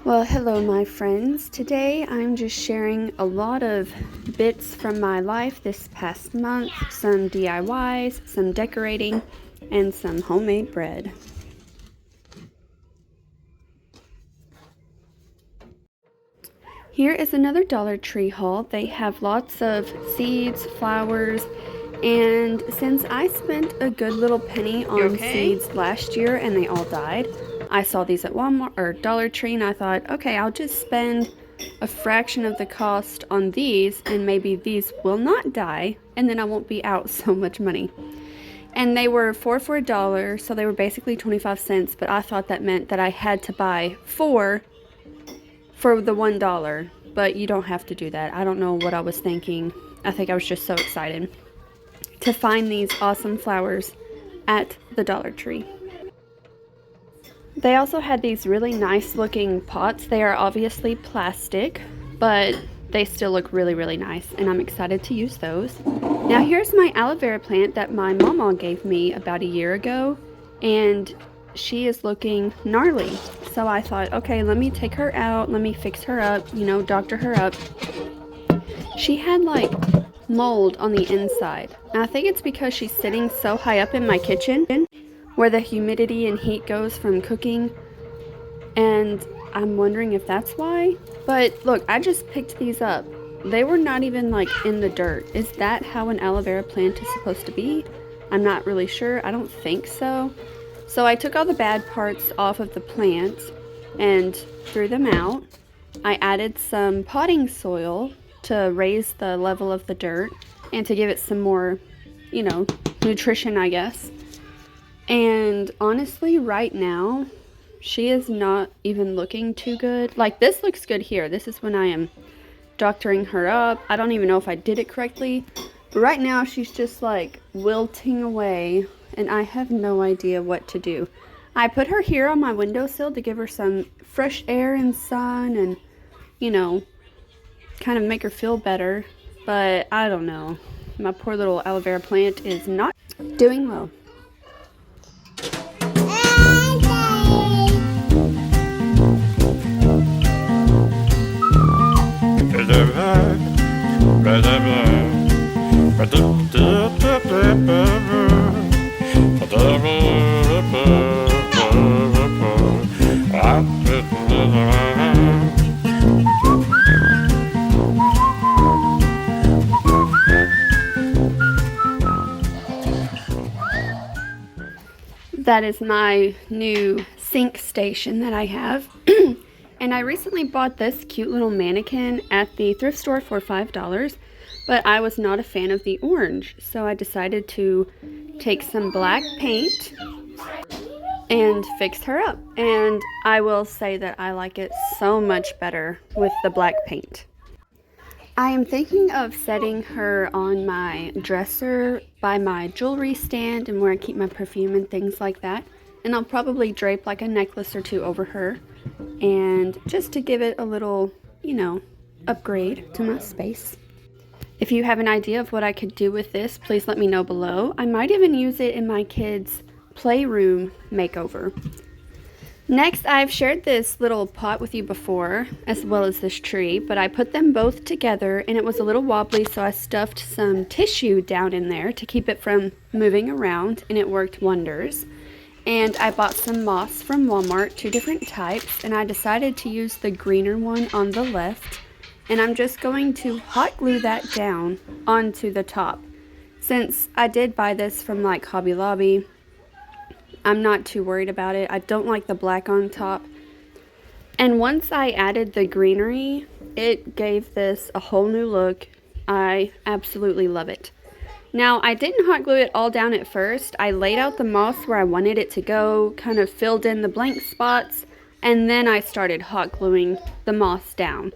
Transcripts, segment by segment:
Well, hello my friends. Today I'm just sharing a lot of bits from my life this past month, some DIYs, some decorating, and some homemade bread. Here is another Dollar Tree haul. They have lots of seeds, flowers, and since I spent a good little penny on seeds last year and they all died, I saw these at Walmart or Dollar Tree and I thought, okay, I'll just spend a fraction of the cost on these and maybe these will not die and then I won't be out so much money. And they were 4 for $1, so they were basically 25 cents, but I thought that meant that I had to buy 4 for the $1, but you don't have to do that. I don't know what I was thinking. I think I was just so excited to find these awesome flowers at the Dollar Tree. They also had these really nice looking pots. They are obviously plastic, but they still look really nice, and I'm excited to use those. Now here's my aloe vera plant that my mama gave me about a year ago, and she is looking gnarly. So I thought, okay, let me take her out, let me fix her up, doctor her up. She had like mold on the inside. And I think it's because she's sitting so high up in my kitchen where the humidity and heat goes from cooking. And I'm wondering if that's why. But look, I just picked these up. They were not even like in the dirt. Is that how an aloe vera plant is supposed to be? I'm not really sure. I don't think so. So I took all the bad parts off of the plant and threw them out. I added some potting soil to raise the level of the dirt and to give it some more, nutrition, I guess. And honestly, right now, she is not even looking too good. Like, this looks good here. This is when I am doctoring her up. I don't even know if I did it correctly. But right now, she's just like wilting away, and I have no idea what to do. I put her here on my windowsill to give her some fresh air and sun and, kind of make her feel better. But I don't know. My poor little aloe vera plant is not doing well. That is my new sink station that I have. And I recently bought this cute little mannequin at the thrift store for $5, but I was not a fan of the orange. So I decided to take some black paint and fix her up. And I will say that I like it so much better with the black paint. I am thinking of setting her on my dresser by my jewelry stand and where I keep my perfume and things like that. And I'll probably drape like a necklace or two over her. And just to give it a little, upgrade to my space. If you have an idea of what I could do with this, please let me know below. I might even use it in my kids' playroom makeover. Next, I've shared this little pot with you before, as well as this tree, but I put them both together and it was a little wobbly, so I stuffed some tissue down in there to keep it from moving around, and it worked wonders. And I bought some moss from Walmart, 2 different types, and I decided to use the greener one on the left, and I'm just going to hot glue that down onto the top. Since I did buy this from like Hobby Lobby, I'm not too worried about it. I don't like the black on top. And once I added the greenery, it gave this a whole new look. I absolutely love it. Now, I didn't hot glue it all down at first. I laid out the moss where I wanted it to go, kind of filled in the blank spots, and then I started hot gluing the moss down.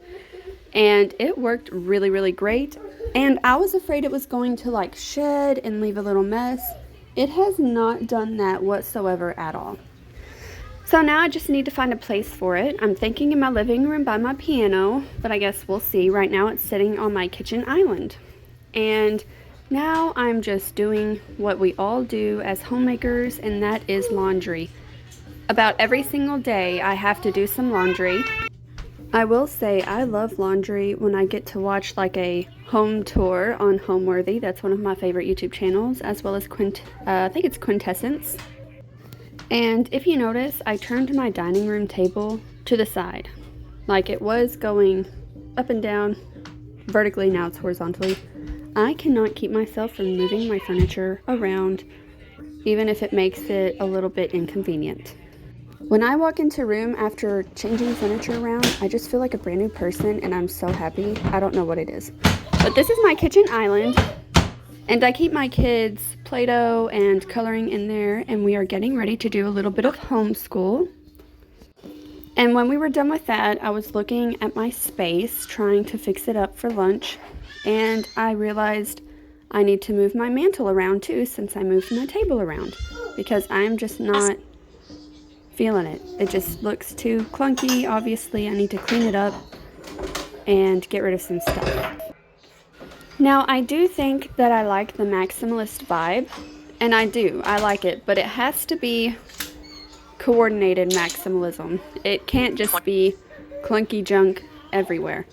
And it worked really great. And I was afraid it was going to like shed and leave a little mess. It has not done that whatsoever at all. So now I just need to find a place for it. I'm thinking in my living room by my piano, but I guess we'll see. Right now it's sitting on my kitchen island. And now I'm just doing what we all do as homemakers, and that is laundry. About every single day I have to do some laundry. I will say I love laundry when I get to watch like a home tour on Homeworthy. That's one of my favorite YouTube channels, as well as I think it's Quintessence. And if you notice, I turned my dining room table to the side. Like it was going up and down vertically, now it's horizontally. I cannot keep myself from moving my furniture around, even if it makes it a little bit inconvenient. When I walk into a room after changing furniture around, I just feel like a brand new person and I'm so happy. I don't know what it is. But this is my kitchen island, and I keep my kids' Play-Doh and coloring in there, and we are getting ready to do a little bit of homeschool. And when we were done with that, I was looking at my space, trying to fix it up for lunch, and I realized I need to move my mantle around too, since I moved my table around, because I'm just not feeling it. It just looks too clunky. Obviously, I need to clean it up and get rid of some stuff. Now, I do think that I like the Maximalist vibe, and I do. I like it, but it has to be coordinated maximalism. It can't just be clunky junk everywhere.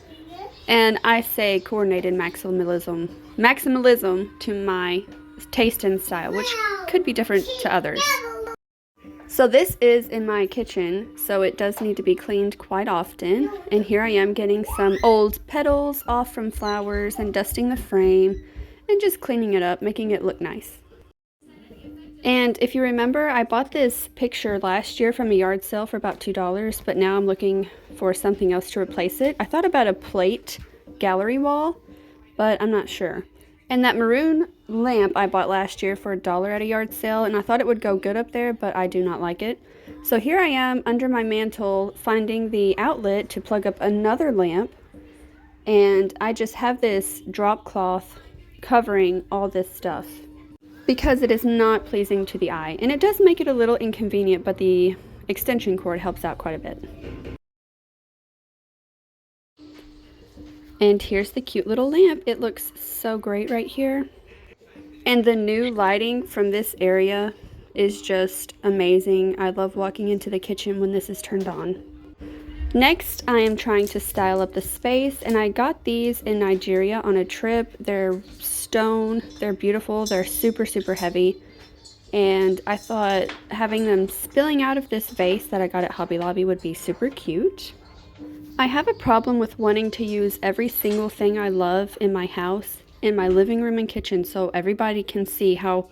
And I say coordinated maximalism to my taste and style, which could be different to others. So this is in my kitchen, so it does need to be cleaned quite often. And here I am getting some old petals off from flowers and dusting the frame and just cleaning it up, making it look nice. And if you remember, I bought this picture last year from a yard sale for about $2, but now I'm looking for something else to replace it. I thought about a plate gallery wall, but I'm not sure. And that maroon lamp I bought last year for $1 at a yard sale, and I thought it would go good up there, but I do not like it. So here I am under my mantle finding the outlet to plug up another lamp, and I just have this drop cloth covering all this stuff because it is not pleasing to the eye. And it does make it a little inconvenient, but the extension cord helps out quite a bit. And here's the cute little lamp. It looks so great right here. And the new lighting from this area is just amazing. I love walking into the kitchen when this is turned on. Next, I am trying to style up the space, and I got these in Nigeria on a trip. They're stone, they're beautiful, they're super, super heavy. And I thought having them spilling out of this vase that I got at Hobby Lobby would be super cute. I have a problem with wanting to use every single thing I love in my house, in my living room and kitchen, so everybody can see how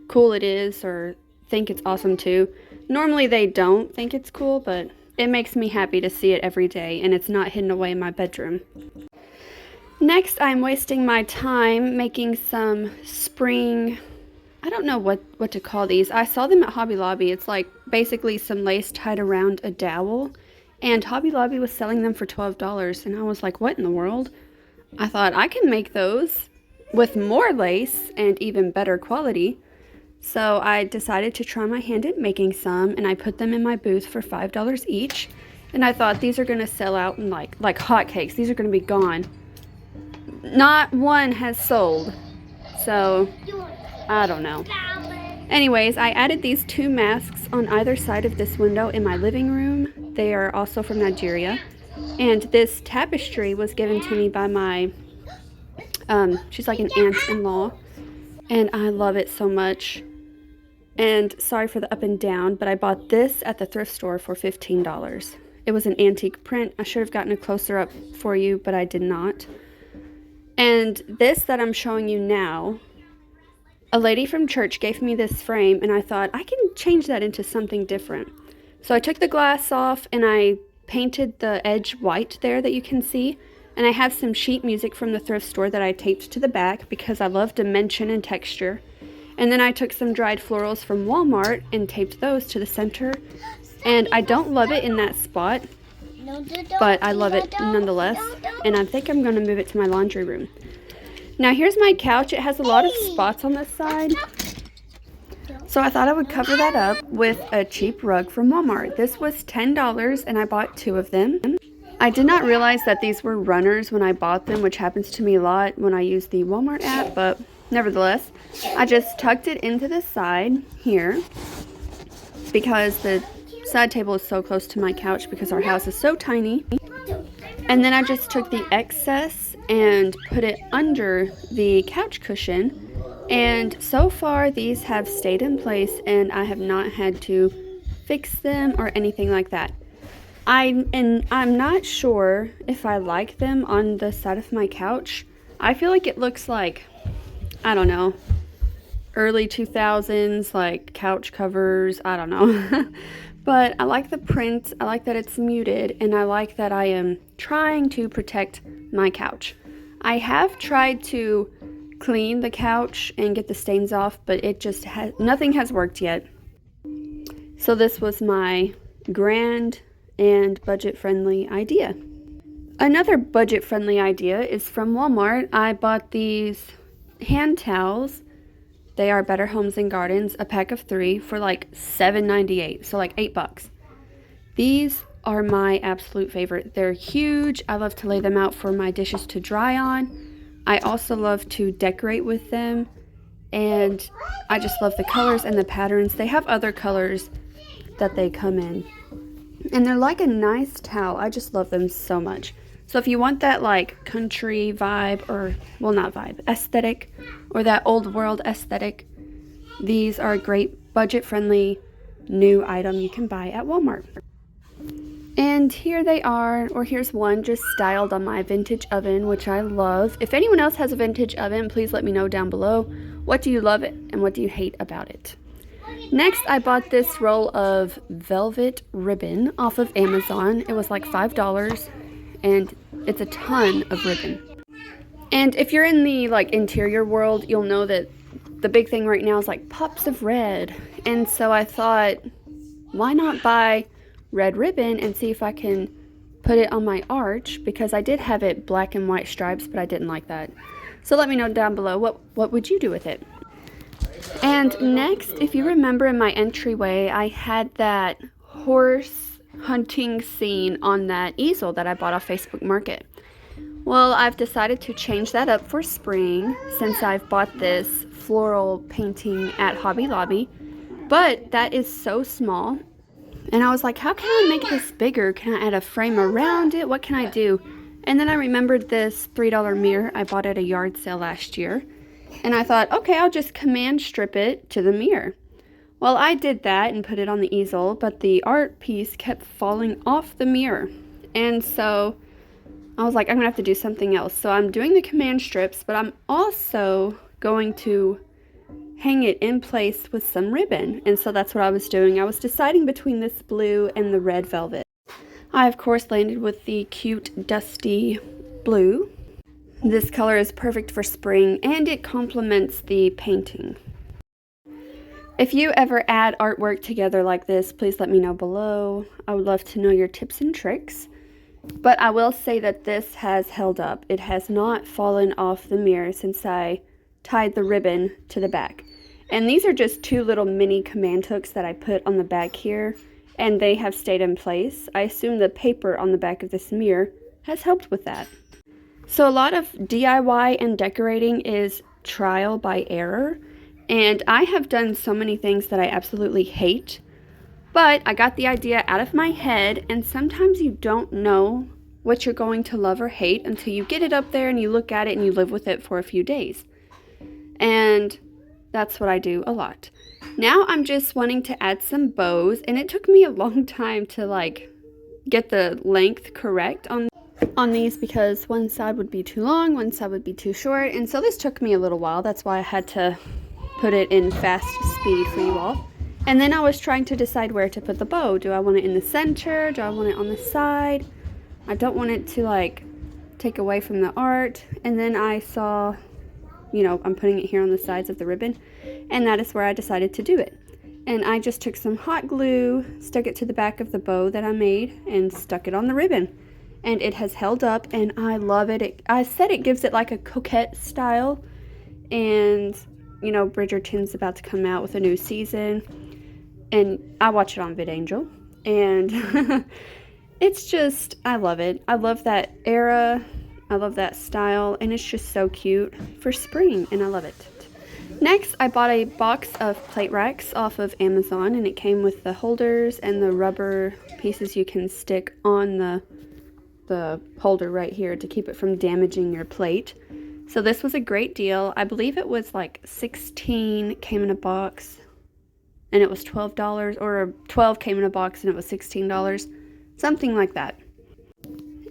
cool it is or think it's awesome too. Normally they don't think it's cool, but it makes me happy to see it every day, and it's not hidden away in my bedroom. Next, I'm wasting my time making some spring, I don't know what to call these. I saw them at Hobby Lobby. It's like basically some lace tied around a dowel. And Hobby Lobby was selling them for $12, and I was like, what in the world? I thought I can make those with more lace and even better quality. So I decided to try my hand at making some, and I put them in my booth for $5 each. And I thought these are going to sell out in like hotcakes. These are going to be gone. Not one has sold. So, I don't know. Anyways, I added these two masks on either side of this window in my living room. They are also from Nigeria. And this tapestry was given to me by my, she's like an aunt-in-law. And I love it so much. And sorry for the up and down, but I bought this at the thrift store for $15. It was an antique print. I should have gotten a closer up for you, but I did not. And this that I'm showing you now, a lady from church gave me this frame, and I thought I can change that into something different. So I took the glass off and I painted the edge white there that you can see. And I have some sheet music from the thrift store that I taped to the back because I love dimension and texture. And then I took some dried florals from Walmart and taped those to the center. And I don't love it in that spot, but I love it nonetheless. And I think I'm going to move it to my laundry room. Now here's my couch. It has a lot of spots on this side. So I thought I would cover that up with a cheap rug from Walmart. This was $10 and I bought 2 of them. I did not realize that these were runners when I bought them, which happens to me a lot when I use the Walmart app, but nevertheless, I just tucked it into the side here because the side table is so close to my couch because our house is so tiny. And then I just took the excess and put it under the couch cushion. And so far these have stayed in place and I have not had to fix them or anything like that. I'm not sure if I like them on the side of my couch. I feel like it looks like, I don't know, early 2000s, like couch covers, I don't know. But I like the print, I like that it's muted, and I like that I am trying to protect my couch. I have tried to clean the couch and get the stains off, but it just nothing has worked yet. So this was my grand and budget-friendly idea. Another budget-friendly idea is from Walmart. I bought these hand towels. They are Better Homes and Gardens, a pack of 3 for like $7.98, so like $8. These are my absolute favorite. They're huge. I love to lay them out for my dishes to dry on. I also love to decorate with them, and I just love the colors and the patterns. They have other colors that they come in, and they're like a nice towel. I just love them so much. So if you want that like country vibe, or well, not vibe, aesthetic, or that old world aesthetic, these are a great budget-friendly new item you can buy at Walmart. And here they are, or here's one just styled on my vintage oven, which I love. If anyone else has a vintage oven, please let me know down below. What do you love it and what do you hate about it? Next, I bought this roll of velvet ribbon off of Amazon. It was like $5, and it's a ton of ribbon. And if you're in the like interior world, you'll know that the big thing right now is like pops of red. And so I thought, why not buy red ribbon and see if I can put it on my arch, because I did have it black and white stripes, but I didn't like that. So let me know down below, what would you do with it? And next, if you remember in my entryway, I had that horse hunting scene on that easel that I bought off Facebook Market. Well, I've decided to change that up for spring since I've bought this floral painting at Hobby Lobby, but that is so small. And I was like, how can I make this bigger? Can I add a frame around it? What can I do? And then I remembered this $3 mirror I bought at a yard sale last year. And I thought, okay, I'll just command strip it to the mirror. Well, I did that and put it on the easel, but the art piece kept falling off the mirror. And so I was like, I'm gonna have to do something else. So I'm doing the command strips, but I'm also going to hang it in place with some ribbon. And so that's what I was doing. I was deciding between this blue and the red velvet. I, of course, landed with the cute, dusty blue. This color is perfect for spring, and it complements the painting. If you ever add artwork together like this, please let me know below. I would love to know your tips and tricks. But I will say that this has held up. It has not fallen off the mirror since I tied the ribbon to the back. And these are just 2 little mini command hooks that I put on the back here, and they have stayed in place. I assume the paper on the back of this mirror has helped with that. So a lot of DIY and decorating is trial by error, and I have done so many things that I absolutely hate, but I got the idea out of my head, and sometimes you don't know what you're going to love or hate until you get it up there and you look at it and you live with it for a few days. And that's what I do a lot. Now I'm just wanting to add some bows, and it took me a long time to like get the length correct on these, because one side would be too long, one side would be too short, and so this took me a little while. That's why I had to put it in fast speed for you all. And then I was trying to decide where to put the bow. Do I want it in the center? Do I want it on the side? I don't want it to like take away from the art. And then I saw, you know, I'm putting it here on the sides of the ribbon, and that is where I decided to do it. And I just took some hot glue, stuck it to the back of the bow that I made, and stuck it on the ribbon. And it has held up, and I love it. I said it gives it like a coquette style, and you know, Bridgerton's about to come out with a new season, and I watch it on VidAngel, and it's just, I love it. I love that era, I love that style, and it's just so cute for spring, and I love it. Next, I bought a box of plate racks off of Amazon, and it came with the holders and the rubber pieces you can stick on the the holder right here to keep it from damaging your plate. So this was a great deal. I believe it was like 16 came in a box and it was $12, or 12 came in a box and it was $16, something like that.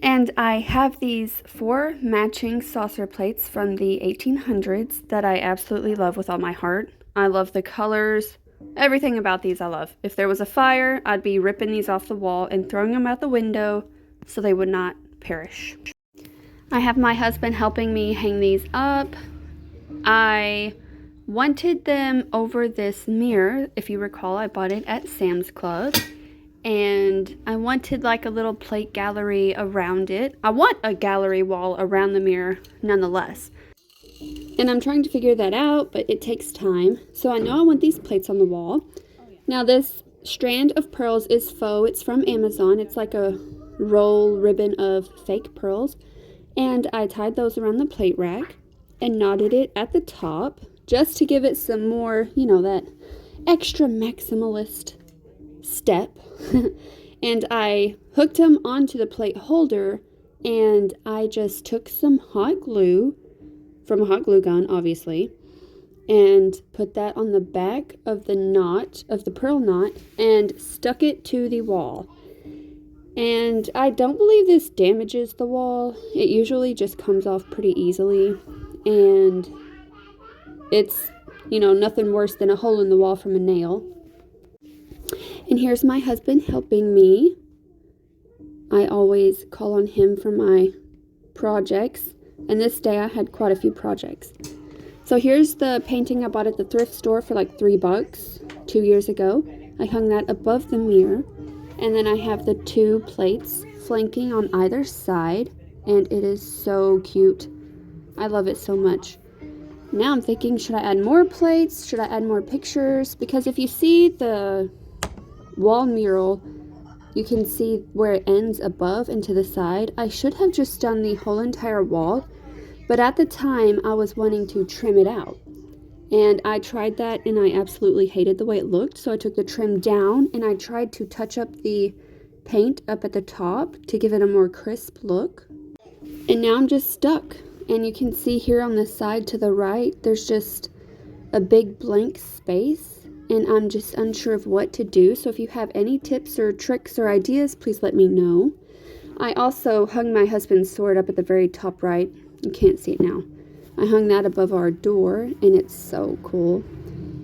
And I have these 4 matching saucer plates from the 1800s that I absolutely love with all my heart. I love the colors. Everything about these I love. If there was a fire, I'd be ripping these off the wall and throwing them out the window so they would not perish. I have my husband helping me hang these up. I wanted them over this mirror. If you recall, I bought it at Sam's Club. And I wanted like a little plate gallery around it. I want a gallery wall around the mirror nonetheless. And I'm trying to figure that out, but it takes time. So I know I want these plates on the wall. Now this strand of pearls is faux. It's from Amazon. It's like a roll ribbon of fake pearls. And I tied those around the plate rack and knotted it at the top just to give it some more, you know, that extra maximalist step. And I hooked them onto the plate holder, and I just took some hot glue from a hot glue gun, obviously, and put that on the back of the knot, of the pearl knot, and stuck it to the wall. And I don't believe this damages the wall. It usually just comes off pretty easily, and it's, you know, nothing worse than a hole in the wall from a nail. And here's my husband helping me. I always call on him for my projects, and this day I had quite a few projects. So here's the painting I bought at the thrift store for like $3 2 years ago. I hung that above the mirror, and then I have the 2 plates flanking on either side, and it is so cute. I love it so much. Now I'm thinking, should I add more plates? Should I add more pictures? Because if you see the wall mural, you can see where it ends above and to the side. I should have just done the whole entire wall, but at the time I was wanting to trim it out, and I tried that and I absolutely hated the way it looked. So I took the trim down and I tried to touch up the paint up at the top to give it a more crisp look, and now I'm just stuck. And you can see here on the side to the right, there's just a big blank space, and I'm just unsure of what to do. So if you have any tips or tricks or ideas, please let me know. I also hung my husband's sword up at the very top right. You can't see it now. I hung that above our door, and it's so cool.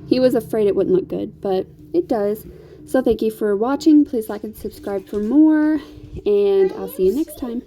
He was afraid it wouldn't look good, but it does. So thank you for watching. Please like and subscribe for more, and I'll see you next time.